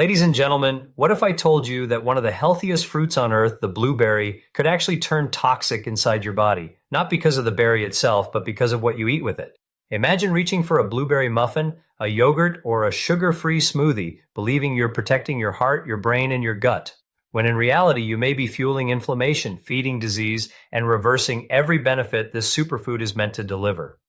Ladies and gentlemen, what if I told you that one of the healthiest fruits on earth, the blueberry, could actually turn toxic inside your body? Not because of the berry itself, but because of what you eat with it. Imagine reaching for a blueberry muffin, a yogurt, or a sugar-free smoothie, believing you're protecting your heart, your brain, and your gut, when in reality you may be fueling inflammation, feeding disease, and reversing every benefit this superfood is meant to deliver.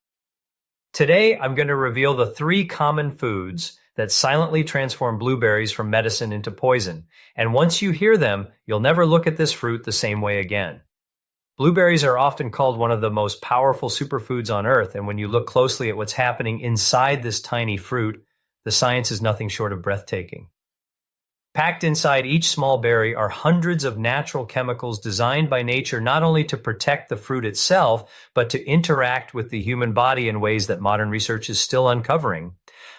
Today, I'm going to reveal the 3 common foods that silently transform blueberries from medicine into poison. And once you hear them, you'll never look at this fruit the same way again. Blueberries are often called one of the most powerful superfoods on earth, and when you look closely at what's happening inside this tiny fruit, the science is nothing short of breathtaking. Packed inside each small berry are hundreds of natural chemicals designed by nature not only to protect the fruit itself, but to interact with the human body in ways that modern research is still uncovering.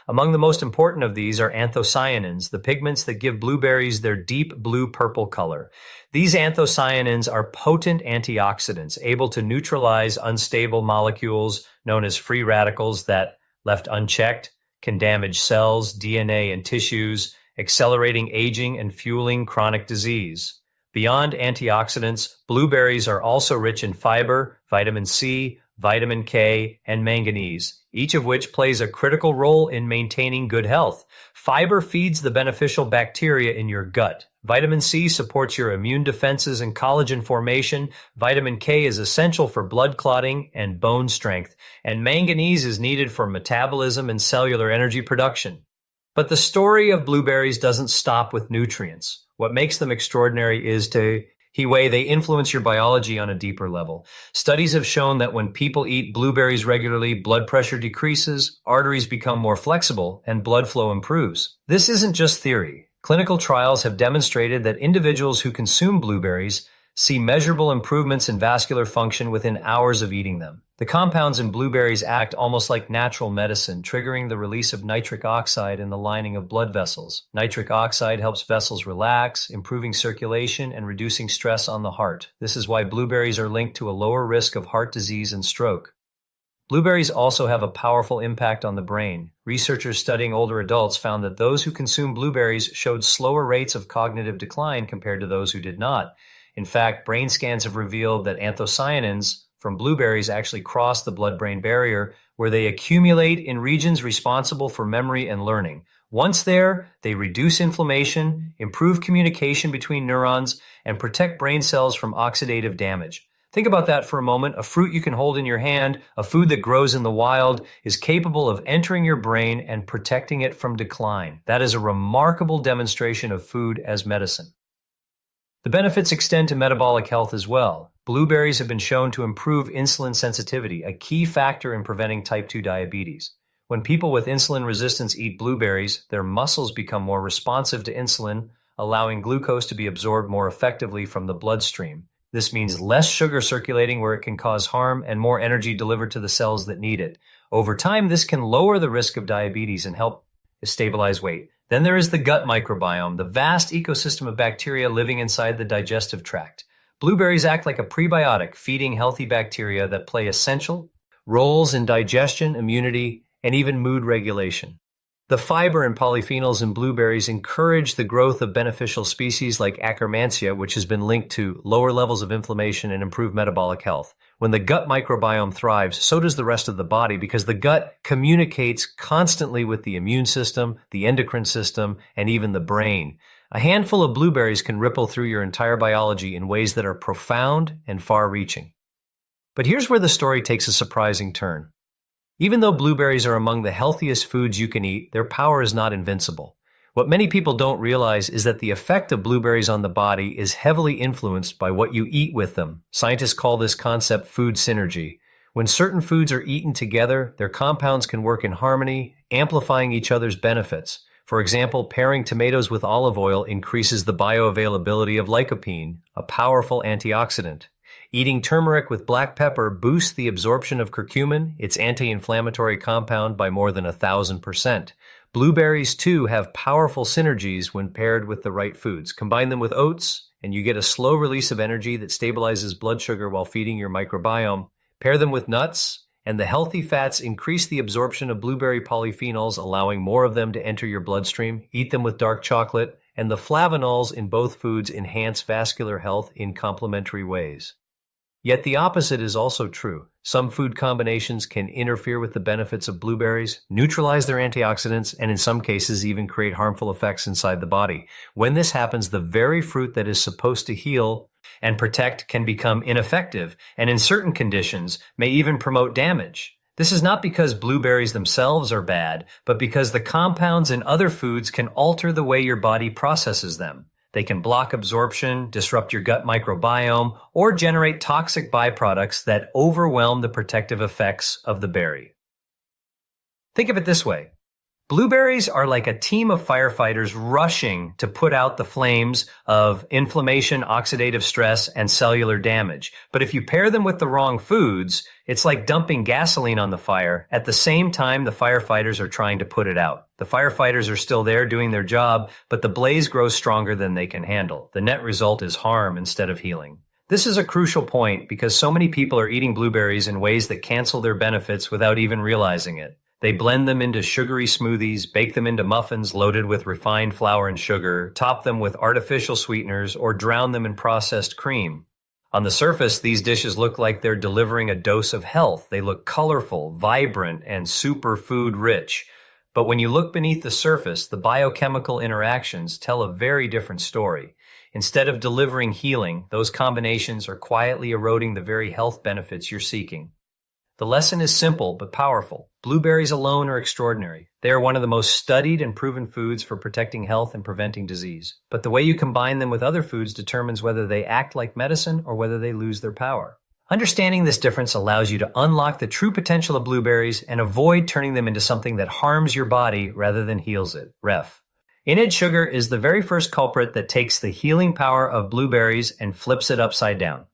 Among the most important of these are anthocyanins, the pigments that give blueberries their deep blue-purple color. These anthocyanins are potent antioxidants, able to neutralize unstable molecules known as free radicals that, left unchecked, can damage cells, DNA, and tissues, accelerating aging and fueling chronic disease. Beyond antioxidants, blueberries are also rich in fiber, vitamin C, vitamin K, and manganese, each of which plays a critical role in maintaining good health. Fiber feeds the beneficial bacteria in your gut. Vitamin C supports your immune defenses and collagen formation. Vitamin K is essential for blood clotting and bone strength. And manganese is needed for metabolism and cellular energy production. But the story of blueberries doesn't stop with nutrients. What makes them extraordinary is the way they influence your biology on a deeper level. Studies have shown that when people eat blueberries regularly, blood pressure decreases, arteries become more flexible, and blood flow improves. This isn't just theory. Clinical trials have demonstrated that individuals who consume blueberries see measurable improvements in vascular function within hours of eating them. The compounds in blueberries act almost like natural medicine, triggering the release of nitric oxide in the lining of blood vessels. Nitric oxide helps vessels relax, improving circulation and reducing stress on the heart. This is why blueberries are linked to a lower risk of heart disease and stroke. Blueberries also have a powerful impact on the brain. Researchers studying older adults found that those who consumed blueberries showed slower rates of cognitive decline compared to those who did not. In fact, brain scans have revealed that anthocyanins from blueberries actually cross the blood-brain barrier, where they accumulate in regions responsible for memory and learning. Once there, they reduce inflammation, improve communication between neurons, and protect brain cells from oxidative damage. Think about that for a moment. A fruit you can hold in your hand, a food that grows in the wild, is capable of entering your brain and protecting it from decline. That is a remarkable demonstration of food as medicine. The benefits extend to metabolic health as well. Blueberries have been shown to improve insulin sensitivity, a key factor in preventing type 2 diabetes. When people with insulin resistance eat blueberries, their muscles become more responsive to insulin, allowing glucose to be absorbed more effectively from the bloodstream. This means less sugar circulating where it can cause harm and more energy delivered to the cells that need it. Over time, this can lower the risk of diabetes and help stabilize weight. Then there is the gut microbiome, the vast ecosystem of bacteria living inside the digestive tract. Blueberries act like a prebiotic, feeding healthy bacteria that play essential roles in digestion, immunity, and even mood regulation. The fiber and polyphenols in blueberries encourage the growth of beneficial species like Akkermansia, which has been linked to lower levels of inflammation and improved metabolic health. When the gut microbiome thrives, so does the rest of the body, because the gut communicates constantly with the immune system, the endocrine system, and even the brain. A handful of blueberries can ripple through your entire biology in ways that are profound and far-reaching. But here's where the story takes a surprising turn. Even though blueberries are among the healthiest foods you can eat, their power is not invincible. What many people don't realize is that the effect of blueberries on the body is heavily influenced by what you eat with them. Scientists call this concept food synergy. When certain foods are eaten together, their compounds can work in harmony, amplifying each other's benefits. For example, pairing tomatoes with olive oil increases the bioavailability of lycopene, a powerful antioxidant. Eating turmeric with black pepper boosts the absorption of curcumin, its anti-inflammatory compound, by more than 1,000%. Blueberries, too, have powerful synergies when paired with the right foods. Combine them with oats, and you get a slow release of energy that stabilizes blood sugar while feeding your microbiome. Pair them with nuts, And the healthy fats increase the absorption of blueberry polyphenols, allowing more of them to enter your bloodstream. Eat them with dark chocolate. And the flavonols in both foods enhance vascular health in complementary ways. Yet the opposite is also true. Some food combinations can interfere with the benefits of blueberries, neutralize their antioxidants, and in some cases even create harmful effects inside the body. When this happens, the very fruit that is supposed to heal and protect can become ineffective, and in certain conditions may even promote damage. This is not because blueberries themselves are bad, but because the compounds in other foods can alter the way your body processes them. They can block absorption, disrupt your gut microbiome, or generate toxic byproducts that overwhelm the protective effects of the berry. Think of it this way. Blueberries are like a team of firefighters rushing to put out the flames of inflammation, oxidative stress, and cellular damage. But if you pair them with the wrong foods, it's like dumping gasoline on the fire. At the same time, the firefighters are trying to put it out. The firefighters are still there doing their job, but the blaze grows stronger than they can handle. The net result is harm instead of healing. This is a crucial point because so many people are eating blueberries in ways that cancel their benefits without even realizing it. They blend them into sugary smoothies, bake them into muffins loaded with refined flour and sugar, top them with artificial sweeteners, or drown them in processed cream. On the surface, these dishes look like they're delivering a dose of health. They look colorful, vibrant, and superfood rich. But when you look beneath the surface, the biochemical interactions tell a very different story. Instead of delivering healing, those combinations are quietly eroding the very health benefits you're seeking. The lesson is simple but powerful. Blueberries alone are extraordinary. They are one of the most studied and proven foods for protecting health and preventing disease. But the way you combine them with other foods determines whether they act like medicine or whether they lose their power. Understanding this difference allows you to unlock the true potential of blueberries and avoid turning them into something that harms your body rather than heals it. Ref. Added sugar is the very first culprit that takes the healing power of blueberries and flips it upside down.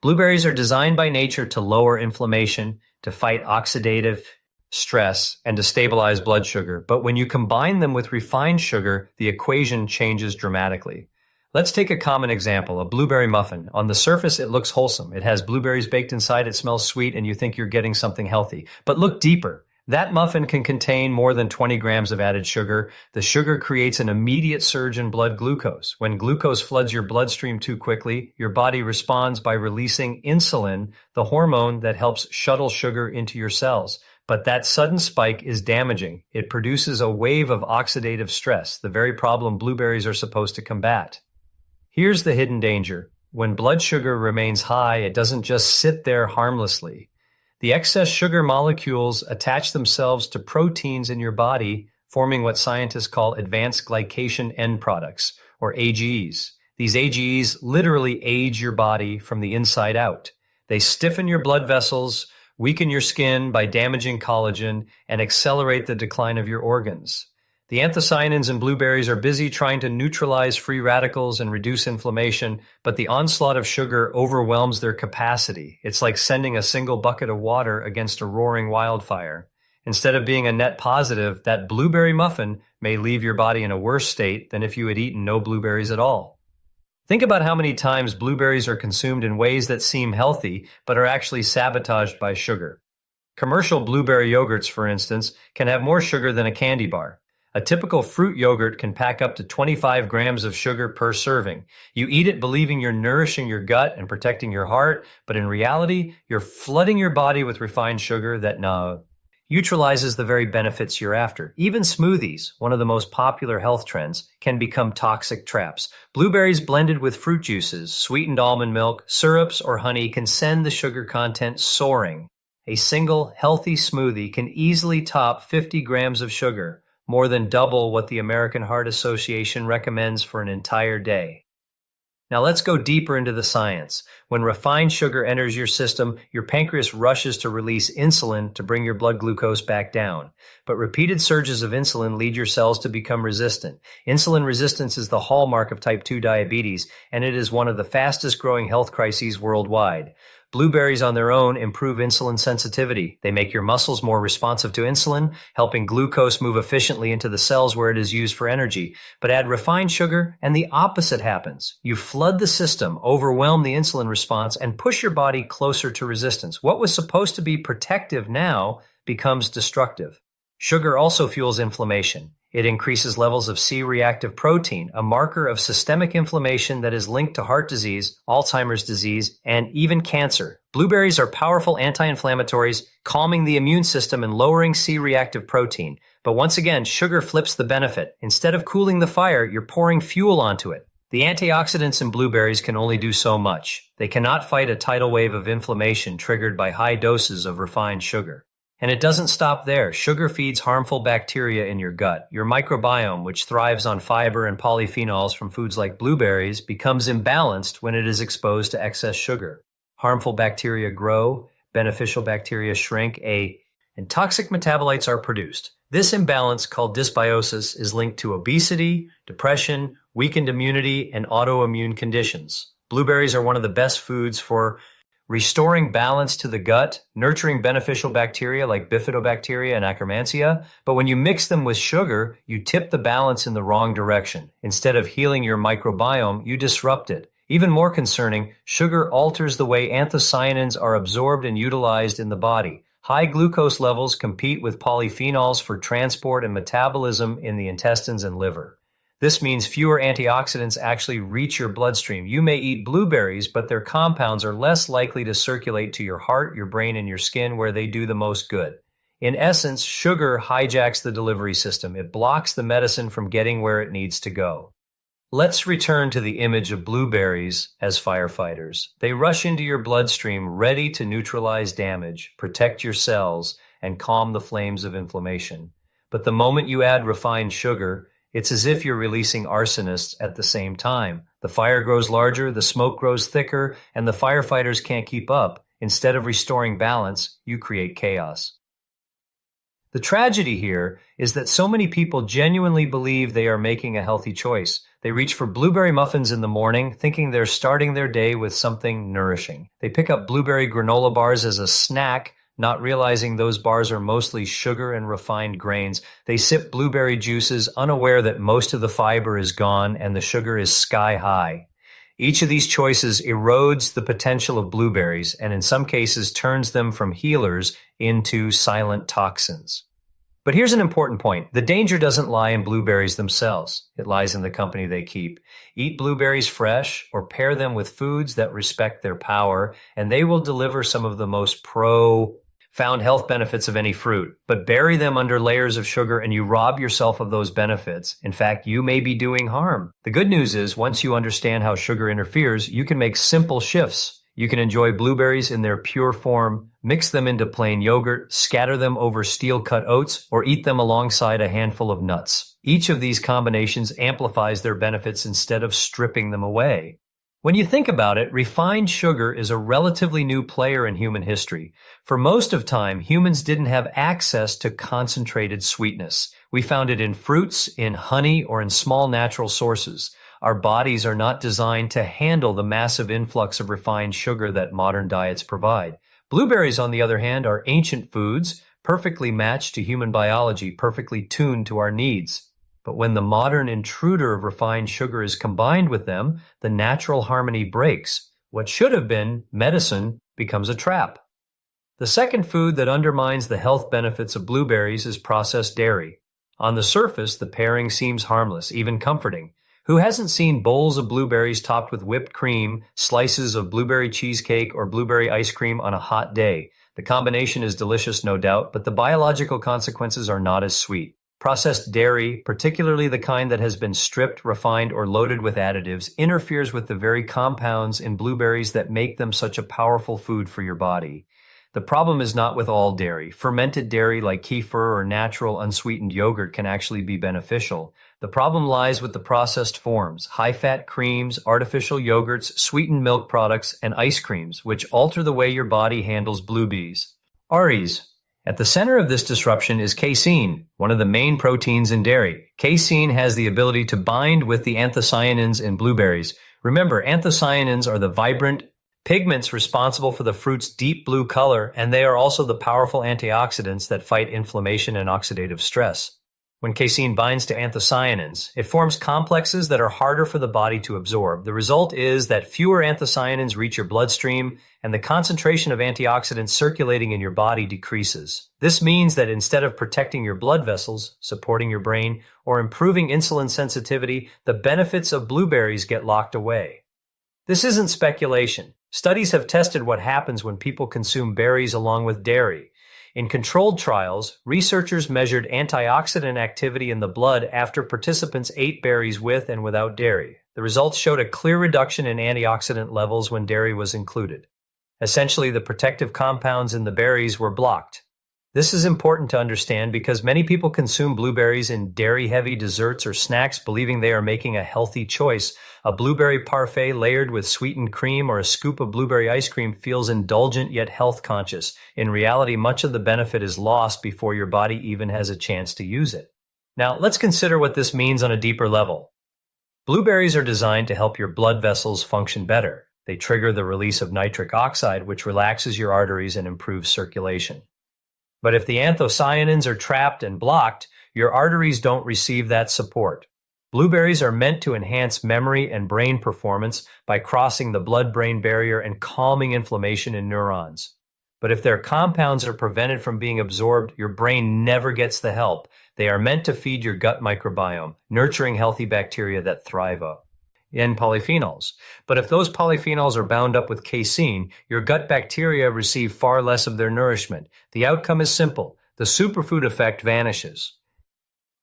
Blueberries are designed by nature to lower inflammation, to fight oxidative stress, and to stabilize blood sugar. But when you combine them with refined sugar, the equation changes dramatically. Let's take a common example, a blueberry muffin. On the surface, it looks wholesome. It has blueberries baked inside, it smells sweet, and you think you're getting something healthy. But look deeper. That muffin can contain more than 20 grams of added sugar. The sugar creates an immediate surge in blood glucose. When glucose floods your bloodstream too quickly, your body responds by releasing insulin, the hormone that helps shuttle sugar into your cells. But that sudden spike is damaging. It produces a wave of oxidative stress, the very problem blueberries are supposed to combat. Here's the hidden danger. When blood sugar remains high, it doesn't just sit there harmlessly. The excess sugar molecules attach themselves to proteins in your body, forming what scientists call advanced glycation end products, or AGEs. These AGEs literally age your body from the inside out. They stiffen your blood vessels, weaken your skin by damaging collagen, and accelerate the decline of your organs. The anthocyanins in blueberries are busy trying to neutralize free radicals and reduce inflammation, but the onslaught of sugar overwhelms their capacity. It's like sending a single bucket of water against a roaring wildfire. Instead of being a net positive, that blueberry muffin may leave your body in a worse state than if you had eaten no blueberries at all. Think about how many times blueberries are consumed in ways that seem healthy, but are actually sabotaged by sugar. Commercial blueberry yogurts, for instance, can have more sugar than a candy bar. A typical fruit yogurt can pack up to 25 grams of sugar per serving. You eat it believing you're nourishing your gut and protecting your heart, but in reality, you're flooding your body with refined sugar that neutralizes the very benefits you're after. Even smoothies, one of the most popular health trends, can become toxic traps. Blueberries blended with fruit juices, sweetened almond milk, syrups, or honey can send the sugar content soaring. A single healthy smoothie can easily top 50 grams of sugar, more than double what the American Heart Association recommends for an entire day. Now let's go deeper into the science. When refined sugar enters your system, your pancreas rushes to release insulin to bring your blood glucose back down. But repeated surges of insulin lead your cells to become resistant. Insulin resistance is the hallmark of type 2 diabetes, and it is one of the fastest growing health crises worldwide. Blueberries on their own improve insulin sensitivity. They make your muscles more responsive to insulin, helping glucose move efficiently into the cells where it is used for energy. But add refined sugar and the opposite happens. You flood the system, overwhelm the insulin response, and push your body closer to resistance. What was supposed to be protective now becomes destructive. Sugar also fuels inflammation. It increases levels of C-reactive protein, a marker of systemic inflammation that is linked to heart disease, Alzheimer's disease, and even cancer. Blueberries are powerful anti-inflammatories, calming the immune system and lowering C-reactive protein. But once again, sugar flips the benefit. Instead of cooling the fire, you're pouring fuel onto it. The antioxidants in blueberries can only do so much. They cannot fight a tidal wave of inflammation triggered by high doses of refined sugar. And it doesn't stop there. Sugar feeds harmful bacteria in your gut. Your microbiome, which thrives on fiber and polyphenols from foods like blueberries, becomes imbalanced when it is exposed to excess sugar. Harmful bacteria grow, beneficial bacteria shrink, and toxic metabolites are produced. This imbalance, called dysbiosis, is linked to obesity, depression, weakened immunity, and autoimmune conditions. Blueberries are one of the best foods for restoring balance to the gut, nurturing beneficial bacteria like bifidobacteria and Akkermansia. But when you mix them with sugar, you tip the balance in the wrong direction. Instead of healing your microbiome, you disrupt it. Even more concerning, sugar alters the way anthocyanins are absorbed and utilized in the body. High glucose levels compete with polyphenols for transport and metabolism in the intestines and liver. This means fewer antioxidants actually reach your bloodstream. You may eat blueberries, but their compounds are less likely to circulate to your heart, your brain, and your skin where they do the most good. In essence, sugar hijacks the delivery system. It blocks the medicine from getting where it needs to go. Let's return to the image of blueberries as firefighters. They rush into your bloodstream ready to neutralize damage, protect your cells, and calm the flames of inflammation. But the moment you add refined sugar, it's as if you're releasing arsonists at the same time. The fire grows larger, the smoke grows thicker, and the firefighters can't keep up. Instead of restoring balance, you create chaos. The tragedy here is that so many people genuinely believe they are making a healthy choice. They reach for blueberry muffins in the morning, thinking they're starting their day with something nourishing. They pick up blueberry granola bars as a snack, not realizing those bars are mostly sugar and refined grains. They sip blueberry juices, unaware that most of the fiber is gone and the sugar is sky high. Each of these choices erodes the potential of blueberries and in some cases turns them from healers into silent toxins. But here's an important point. The danger doesn't lie in blueberries themselves. It lies in the company they keep. Eat blueberries fresh or pair them with foods that respect their power, and they will deliver some of the most profound health benefits of any fruit. But bury them under layers of sugar and you rob yourself of those benefits. In fact, you may be doing harm. The good news is, once you understand how sugar interferes, you can make simple shifts. You can enjoy blueberries in their pure form, mix them into plain yogurt, scatter them over steel-cut oats, or eat them alongside a handful of nuts. Each of these combinations amplifies their benefits instead of stripping them away. When you think about it, refined sugar is a relatively new player in human history. For most of time, humans didn't have access to concentrated sweetness. We found it in fruits, in honey, or in small natural sources. Our bodies are not designed to handle the massive influx of refined sugar that modern diets provide. Blueberries, on the other hand, are ancient foods, perfectly matched to human biology, perfectly tuned to our needs. But when the modern intruder of refined sugar is combined with them, the natural harmony breaks. What should have been medicine becomes a trap. The second food that undermines the health benefits of blueberries is processed dairy. On the surface, the pairing seems harmless, even comforting. Who hasn't seen bowls of blueberries topped with whipped cream, slices of blueberry cheesecake, or blueberry ice cream on a hot day? The combination is delicious, no doubt, but the biological consequences are not as sweet. Processed dairy, particularly the kind that has been stripped, refined, or loaded with additives, interferes with the very compounds in blueberries that make them such a powerful food for your body. The problem is not with all dairy. Fermented dairy like kefir or natural unsweetened yogurt can actually be beneficial. The problem lies with the processed forms, high-fat creams, artificial yogurts, sweetened milk products, and ice creams, which alter the way your body handles blueberries. Aries. At the center of this disruption is casein, one of the main proteins in dairy. Casein has the ability to bind with the anthocyanins in blueberries. Remember, anthocyanins are the vibrant, pigments responsible for the fruit's deep blue color, and they are also the powerful antioxidants that fight inflammation and oxidative stress. When casein binds to anthocyanins, it forms complexes that are harder for the body to absorb. The result is that fewer anthocyanins reach your bloodstream, and the concentration of antioxidants circulating in your body decreases. This means that instead of protecting your blood vessels, supporting your brain, or improving insulin sensitivity, the benefits of blueberries get locked away. This isn't speculation. Studies have tested what happens when people consume berries along with dairy. In controlled trials, researchers measured antioxidant activity in the blood after participants ate berries with and without dairy. The results showed a clear reduction in antioxidant levels when dairy was included. Essentially, the protective compounds in the berries were blocked. This is important to understand because many people consume blueberries in dairy-heavy desserts or snacks believing they are making a healthy choice. A blueberry parfait layered with sweetened cream or a scoop of blueberry ice cream feels indulgent yet health-conscious. In reality, much of the benefit is lost before your body even has a chance to use it. Now, let's consider what this means on a deeper level. Blueberries are designed to help your blood vessels function better. They trigger the release of nitric oxide, which relaxes your arteries and improves circulation. But if the anthocyanins are trapped and blocked, your arteries don't receive that support. Blueberries are meant to enhance memory and brain performance by crossing the blood-brain barrier and calming inflammation in neurons. But if their compounds are prevented from being absorbed, your brain never gets the help. They are meant to feed your gut microbiome, nurturing healthy bacteria that thrive in polyphenols. But if those polyphenols are bound up with casein, your gut bacteria receive far less of their nourishment. The outcome is simple. The superfood effect vanishes.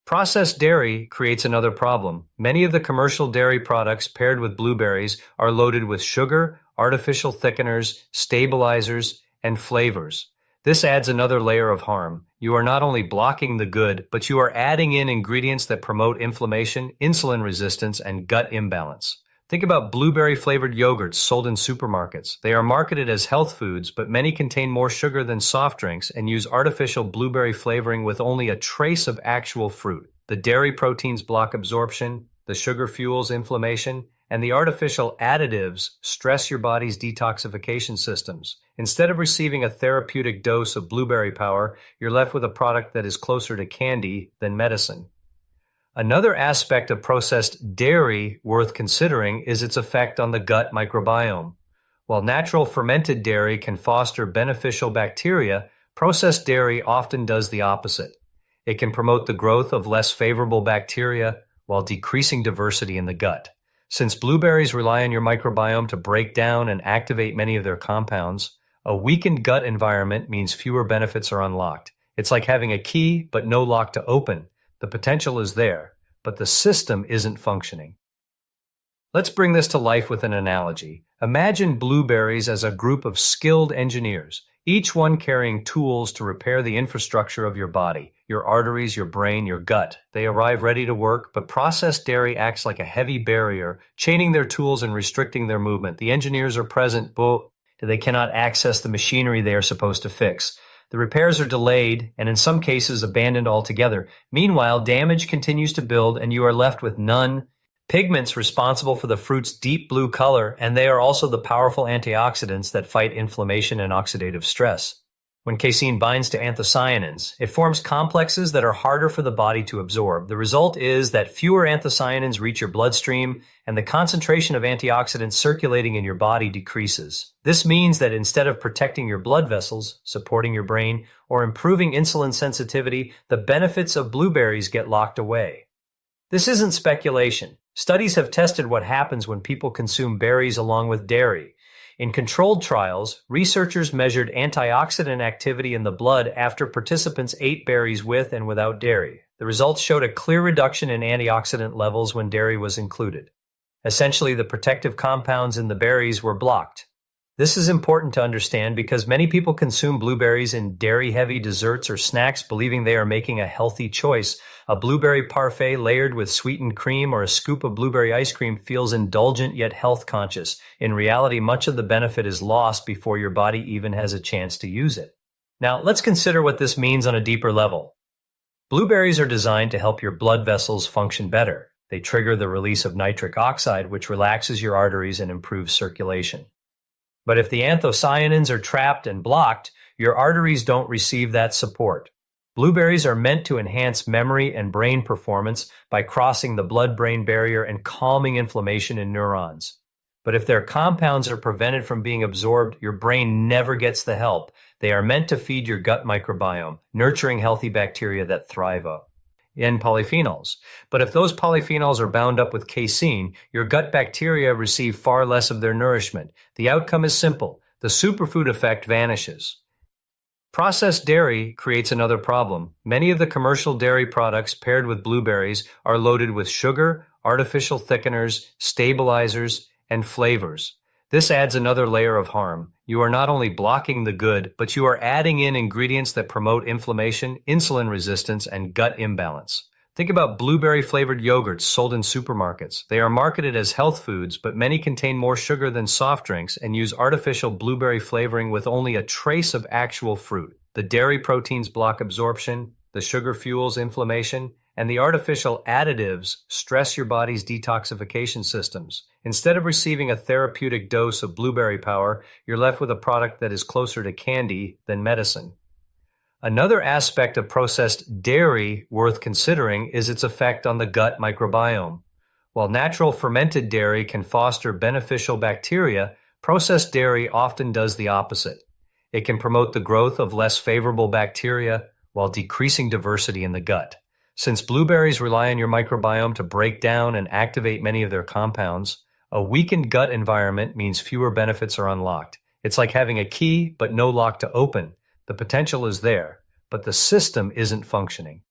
Processed dairy creates another problem. Many of the commercial dairy products paired with blueberries are loaded with sugar, artificial thickeners, stabilizers, and flavors. This adds another layer of harm. You are not only blocking the good, but you are adding in ingredients that promote inflammation, insulin resistance, and gut imbalance. Think about blueberry-flavored yogurts sold in supermarkets. They are marketed as health foods, but many contain more sugar than soft drinks and use artificial blueberry flavoring with only a trace of actual fruit. The dairy proteins block absorption, the sugar fuels inflammation, and the artificial additives stress your body's detoxification systems. Instead of receiving a therapeutic dose of blueberry power, you're left with a product that is closer to candy than medicine. Another aspect of processed dairy worth considering is its effect on the gut microbiome. While natural fermented dairy can foster beneficial bacteria, processed dairy often does the opposite. It can promote the growth of less favorable bacteria while decreasing diversity in the gut. Since blueberries rely on your microbiome to break down and activate many of their compounds, a weakened gut environment means fewer benefits are unlocked. It's like having a key but no lock to open. The potential is there, but the system isn't functioning. Let's bring this to life with an analogy. Imagine blueberries as a group of skilled engineers, each one carrying tools to repair the infrastructure of your body, your arteries, your brain, your gut. They arrive ready to work, but processed dairy acts like a heavy barrier, chaining their tools and restricting their movement. The engineers are present, but they cannot access the machinery they are supposed to fix. The repairs are delayed and in some cases abandoned altogether. Meanwhile, damage continues to build and you are left with none. Pigments responsible for the fruit's deep blue color, and they are also the powerful antioxidants that fight inflammation and oxidative stress. When casein binds to anthocyanins, it forms complexes that are harder for the body to absorb. The result is that fewer anthocyanins reach your bloodstream, and the concentration of antioxidants circulating in your body decreases. This means that instead of protecting your blood vessels, supporting your brain, or improving insulin sensitivity, the benefits of blueberries get locked away. This isn't speculation. Studies have tested what happens when people consume berries along with dairy. In controlled trials, researchers measured antioxidant activity in the blood after participants ate berries with and without dairy. The results showed a clear reduction in antioxidant levels when dairy was included. Essentially, the protective compounds in the berries were blocked. This is important to understand because many people consume blueberries in dairy-heavy desserts or snacks believing they are making a healthy choice. A blueberry parfait layered with sweetened cream or a scoop of blueberry ice cream feels indulgent yet health-conscious. In reality, much of the benefit is lost before your body even has a chance to use it. Now, let's consider what this means on a deeper level. Blueberries are designed to help your blood vessels function better. They trigger the release of nitric oxide, which relaxes your arteries and improves circulation. But if the anthocyanins are trapped and blocked, your arteries don't receive that support. Blueberries are meant to enhance memory and brain performance by crossing the blood-brain barrier and calming inflammation in neurons. But if their compounds are prevented from being absorbed, your brain never gets the help. They are meant to feed your gut microbiome, nurturing healthy bacteria that thrive in polyphenols. But if those polyphenols are bound up with casein, your gut bacteria receive far less of their nourishment. The outcome is simple. The superfood effect vanishes. Processed dairy creates another problem. Many of the commercial dairy products paired with blueberries are loaded with sugar, artificial thickeners, stabilizers, and flavors. This adds another layer of harm. You are not only blocking the good, but you are adding in ingredients that promote inflammation, insulin resistance, and gut imbalance. Think about blueberry-flavored yogurts sold in supermarkets. They are marketed as health foods, but many contain more sugar than soft drinks and use artificial blueberry flavoring with only a trace of actual fruit. The dairy proteins block absorption, the sugar fuels inflammation, and the artificial additives stress your body's detoxification systems. Instead of receiving a therapeutic dose of blueberry power, you're left with a product that is closer to candy than medicine. Another aspect of processed dairy worth considering is its effect on the gut microbiome. While natural fermented dairy can foster beneficial bacteria, processed dairy often does the opposite. It can promote the growth of less favorable bacteria while decreasing diversity in the gut. Since blueberries rely on your microbiome to break down and activate many of their compounds, a weakened gut environment means fewer benefits are unlocked. It's like having a key but no lock to open. The potential is there, but the system isn't functioning.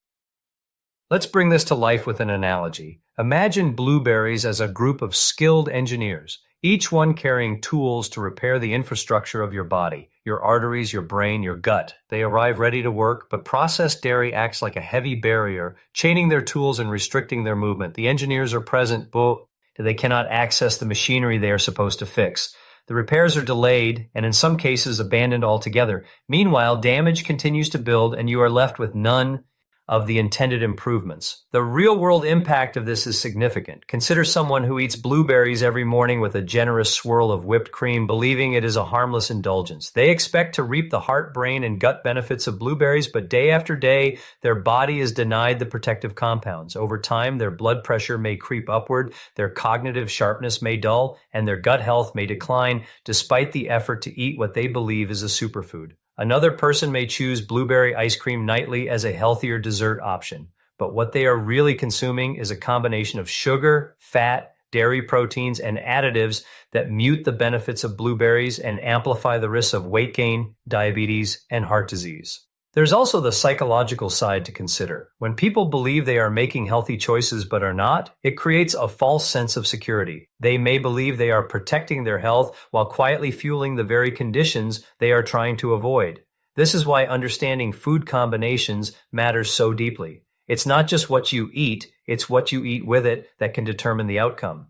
Let's bring this to life with an analogy. Imagine blueberries as a group of skilled engineers, each one carrying tools to repair the infrastructure of your body, your arteries, your brain, your gut. They arrive ready to work, but processed dairy acts like a heavy barrier, chaining their tools and restricting their movement. The engineers are present, but they cannot access the machinery they are supposed to fix. The repairs are delayed and in some cases abandoned altogether. Meanwhile, damage continues to build and you are left with none of the intended improvements. The real-world impact of this is significant. Consider someone who eats blueberries every morning with a generous swirl of whipped cream, believing it is a harmless indulgence. They expect to reap the heart, brain, and gut benefits of blueberries, but day after day, their body is denied the protective compounds. Over time, their blood pressure may creep upward, their cognitive sharpness may dull, and their gut health may decline, despite the effort to eat what they believe is a superfood. Another person may choose blueberry ice cream nightly as a healthier dessert option, but what they are really consuming is a combination of sugar, fat, dairy proteins, and additives that mute the benefits of blueberries and amplify the risks of weight gain, diabetes, and heart disease. There's also the psychological side to consider. When people believe they are making healthy choices but are not, it creates a false sense of security. They may believe they are protecting their health while quietly fueling the very conditions they are trying to avoid. This is why understanding food combinations matters so deeply. It's not just what you eat, it's what you eat with it that can determine the outcome.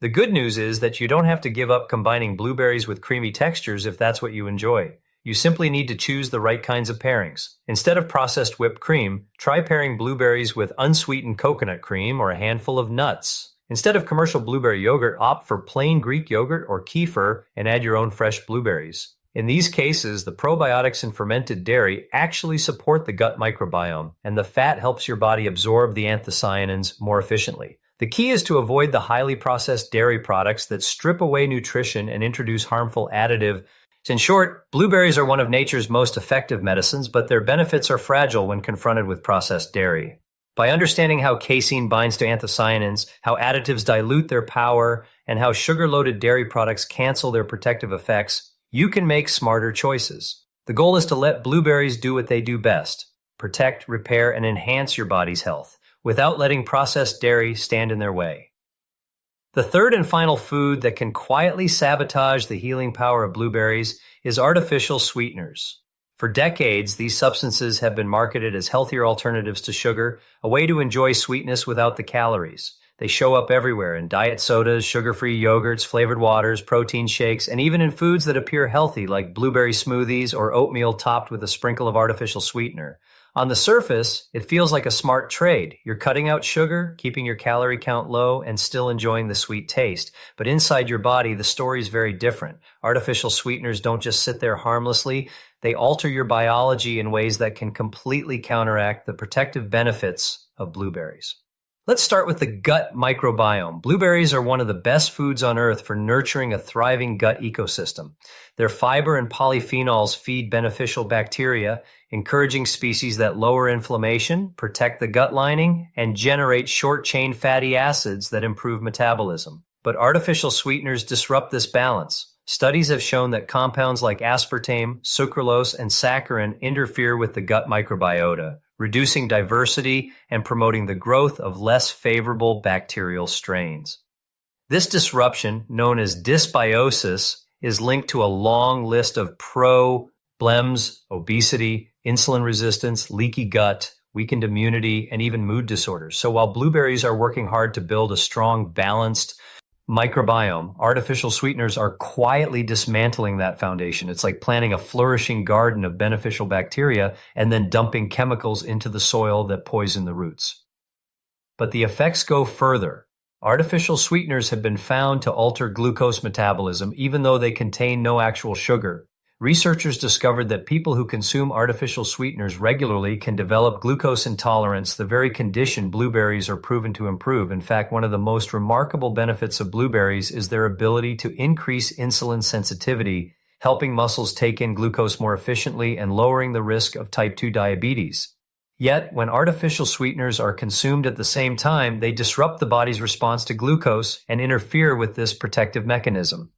The good news is that you don't have to give up combining blueberries with creamy textures if that's what you enjoy. You simply need to choose the right kinds of pairings. Instead of processed whipped cream, try pairing blueberries with unsweetened coconut cream or a handful of nuts. Instead of commercial blueberry yogurt, opt for plain Greek yogurt or kefir and add your own fresh blueberries. In these cases, the probiotics in fermented dairy actually support the gut microbiome, and the fat helps your body absorb the anthocyanins more efficiently. The key is to avoid the highly processed dairy products that strip away nutrition and introduce harmful additives. In short, blueberries are one of nature's most effective medicines, but their benefits are fragile when confronted with processed dairy. By understanding how casein binds to anthocyanins, how additives dilute their power, and how sugar-loaded dairy products cancel their protective effects, you can make smarter choices. The goal is to let blueberries do what they do best: protect, repair, and enhance your body's health, without letting processed dairy stand in their way. The third and final food that can quietly sabotage the healing power of blueberries is artificial sweeteners. For decades, these substances have been marketed as healthier alternatives to sugar, a way to enjoy sweetness without the calories. They show up everywhere in diet sodas, sugar-free yogurts, flavored waters, protein shakes, and even in foods that appear healthy like blueberry smoothies or oatmeal topped with a sprinkle of artificial sweetener. On the surface, it feels like a smart trade. You're cutting out sugar, keeping your calorie count low, and still enjoying the sweet taste. But inside your body, the story is very different. Artificial sweeteners don't just sit there harmlessly. They alter your biology in ways that can completely counteract the protective benefits of blueberries. Let's start with the gut microbiome. Blueberries are one of the best foods on earth for nurturing a thriving gut ecosystem. Their fiber and polyphenols feed beneficial bacteria, encouraging species that lower inflammation, protect the gut lining, and generate short-chain fatty acids that improve metabolism. But artificial sweeteners disrupt this balance. Studies have shown that compounds like aspartame, sucralose, and saccharin interfere with the gut microbiota, reducing diversity and promoting the growth of less favorable bacterial strains. This disruption, known as dysbiosis, is linked to a long list of problems: obesity, insulin resistance, leaky gut, weakened immunity, and even mood disorders. So while blueberries are working hard to build a strong, balanced microbiome, artificial sweeteners are quietly dismantling that foundation. It's like planting a flourishing garden of beneficial bacteria and then dumping chemicals into the soil that poison the roots. But the effects go further. Artificial sweeteners have been found to alter glucose metabolism, even though they contain no actual sugar. Researchers discovered that people who consume artificial sweeteners regularly can develop glucose intolerance, the very condition blueberries are proven to improve. In fact, one of the most remarkable benefits of blueberries is their ability to increase insulin sensitivity, helping muscles take in glucose more efficiently and lowering the risk of type 2 diabetes. Yet, when artificial sweeteners are consumed at the same time, they disrupt the body's response to glucose and interfere with this protective mechanism.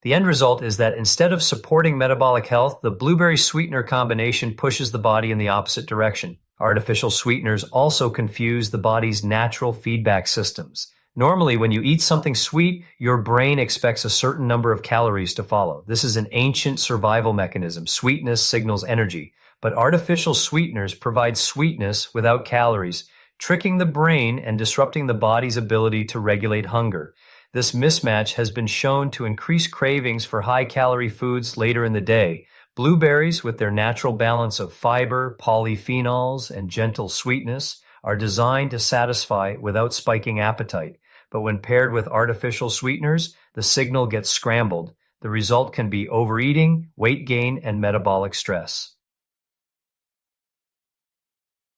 The end result is that instead of supporting metabolic health, the blueberry sweetener combination pushes the body in the opposite direction. Artificial sweeteners also confuse the body's natural feedback systems. Normally, when you eat something sweet, your brain expects a certain number of calories to follow. This is an ancient survival mechanism. Sweetness signals energy. But artificial sweeteners provide sweetness without calories, tricking the brain and disrupting the body's ability to regulate hunger. This mismatch has been shown to increase cravings for high-calorie foods later in the day. Blueberries, with their natural balance of fiber, polyphenols, and gentle sweetness, are designed to satisfy without spiking appetite. But when paired with artificial sweeteners, the signal gets scrambled. The result can be overeating, weight gain, and metabolic stress.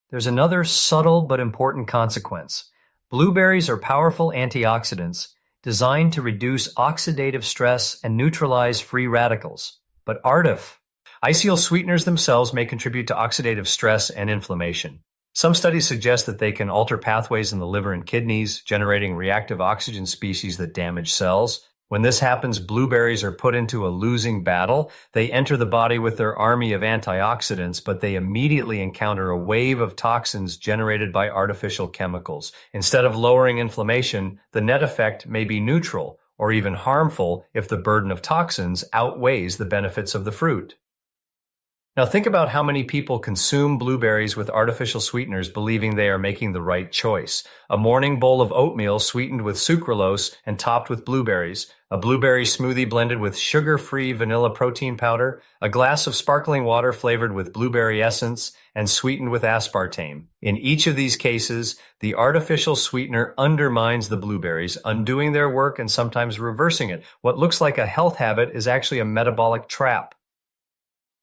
There's another subtle but important consequence. Blueberries are powerful antioxidants designed to reduce oxidative stress and neutralize free radicals. But artificial sweeteners themselves may contribute to oxidative stress and inflammation. Some studies suggest that they can alter pathways in the liver and kidneys, generating reactive oxygen species that damage cells. When this happens, blueberries are put into a losing battle. They enter the body with their army of antioxidants, but they immediately encounter a wave of toxins generated by artificial chemicals. Instead of lowering inflammation, the net effect may be neutral or even harmful if the burden of toxins outweighs the benefits of the fruit. Now think about how many people consume blueberries with artificial sweeteners believing they are making the right choice. A morning bowl of oatmeal sweetened with sucralose and topped with blueberries, a blueberry smoothie blended with sugar-free vanilla protein powder, a glass of sparkling water flavored with blueberry essence and sweetened with aspartame. In each of these cases, the artificial sweetener undermines the blueberries, undoing their work and sometimes reversing it. What looks like a health habit is actually a metabolic trap.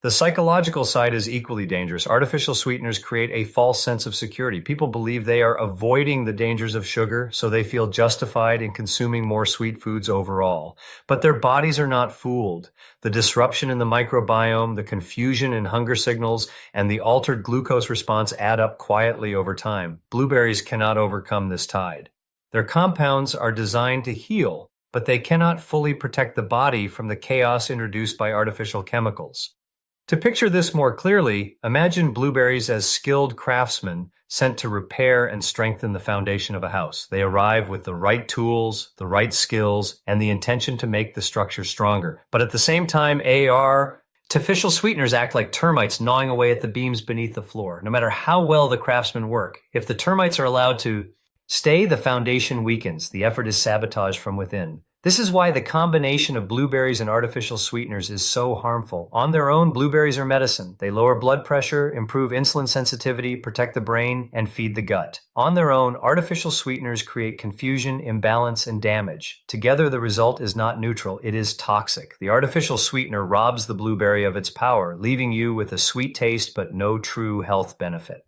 The psychological side is equally dangerous. Artificial sweeteners create a false sense of security. People believe they are avoiding the dangers of sugar, so they feel justified in consuming more sweet foods overall. But their bodies are not fooled. The disruption in the microbiome, the confusion in hunger signals, and the altered glucose response add up quietly over time. Blueberries cannot overcome this tide. Their compounds are designed to heal, but they cannot fully protect the body from the chaos introduced by artificial chemicals. To picture this more clearly, imagine blueberries as skilled craftsmen sent to repair and strengthen the foundation of a house. They arrive with the right tools, the right skills, and the intention to make the structure stronger. But at the same time, artificial sweeteners act like termites gnawing away at the beams beneath the floor. No matter how well the craftsmen work, if the termites are allowed to stay, the foundation weakens. The effort is sabotaged from within. This is why the combination of blueberries and artificial sweeteners is so harmful. On their own, blueberries are medicine. They lower blood pressure, improve insulin sensitivity, protect the brain, and feed the gut. On their own, artificial sweeteners create confusion, imbalance, and damage. Together, the result is not neutral, it is toxic. The artificial sweetener robs the blueberry of its power, leaving you with a sweet taste but no true health benefit.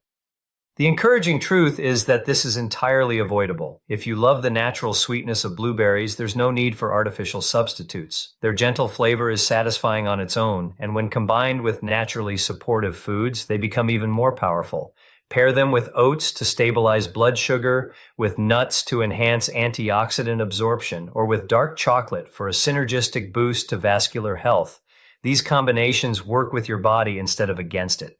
The encouraging truth is that this is entirely avoidable. If you love the natural sweetness of blueberries, there's no need for artificial substitutes. Their gentle flavor is satisfying on its own, and when combined with naturally supportive foods, they become even more powerful. Pair them with oats to stabilize blood sugar, with nuts to enhance antioxidant absorption, or with dark chocolate for a synergistic boost to vascular health. These combinations work with your body instead of against it.